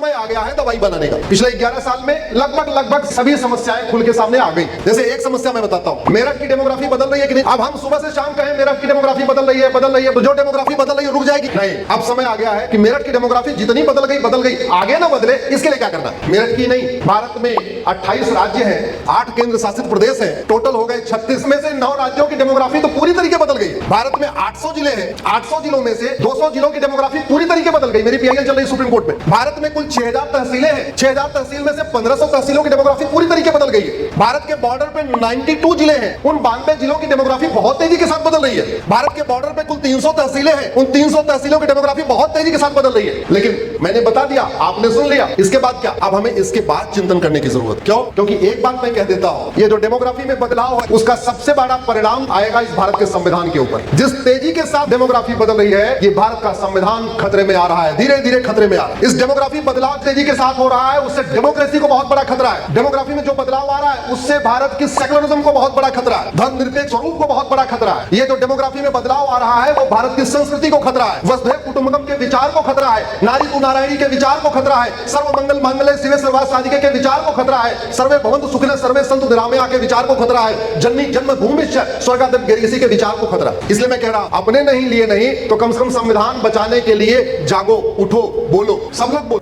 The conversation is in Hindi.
समय आ गया है दवाई बनाने का। पिछले 11 साल में लगभग सभी समस्याएं खुल के सामने आ गई। जैसे एक समस्या मैं बताता हूं, मेरठ की डेमोग्राफी बदल रही है कि नहीं। अब हम सुबह से शाम कहें मेरठ की डेमोग्राफी बदल रही है, तो जो डेमोग्राफी बदल रही है रुक जाएगी? नहीं, अब समय आ गया है कि मेरठ की डेमोग्राफी जितनी बदल गई, आगे ना बदले इसके लिए क्या करना। मेरठ की नहीं, भारत में 28 राज्य हैं, 8 केंद्र शासित प्रदेश हैं, टोटल हो गए 36 में से 9 राज्यों की डेमोग्राफी तो पूरी तरीके बदल गई। भारत में 800 जिले हैं, 800 जिलों में से 200 जिलों की डेमोग्राफी पूरी तरीके बदल गई। मेरी पीआईएल चल रही सुप्रीम कोर्ट में। भारत में कुल 6000 तहसीलें हैं, 6000 तहसील में से 1500 तहसीलों की डेमोग्राफी पूरी तरीके बदल गई है। भारत के बॉर्डर पे 92 जिले हैं, उन 92 जिलों की डेमोग्राफी बहुत तेजी के साथ बदल रही है। भारत के बॉर्डर पे कुल 300 तहसीलें हैं, उन 300 तहसीलों की डेमोग्राफी बहुत तेजी के साथ बदल रही है। लेकिन मैंने बता दिया, आपने सुन लिया, इसके बाद क्या? अब हमें इसके बाद चिंतन करने की जरूरत। क्यों? क्योंकि एक बात मैं कह देता हूं, ये जो डेमोग्राफी में बदलाव है उसका सबसे बड़ा परिणाम आएगा इस भारत के संविधान के ऊपर। जिस तेजी के साथ डेमोग्राफी बदल रही है, ये भारत का संविधान खतरे में आ रहा है, धीरे धीरे खतरे में आ रहा है। इस डेमोग्राफी बदलाव तेजी के साथ हो रहा है, उससे डेमोक्रेसी को बहुत बड़ा खतरा है। डेमोग्राफी में जो बदलाव आ रहा है उससे भारत की सेकुलरिज्म को बहुत बड़ा खतरा है, धर्मनिरपेक्ष स्वरूप को बहुत बड़ा खतरा है। ये जो डेमोग्राफी में बदलाव आ रहा है वो भारत की संस्कृति को खतरा है, वसुधैव कुटुंबकम के विचार को खतरा है, नारी तू नारायणी के विचार को खतरा है, सर्वमंगल मांगल्ये शिवे सर्वार्थ साधिके के विचार को खतरा है, सर्वे भवन्तु सुखिनः सर्वे सन्तु निरामया के विचार को खतरा है, जननी जन्मभूमिश्च स्वर्गादप गरीयसी के विचार को खतरा। इसलिए मैं कह रहा हूं, अपने नहीं लिए नहीं तो कम से कम संविधान बचाने के लिए जागो, उठो, बोलो, सब लोग बोलो।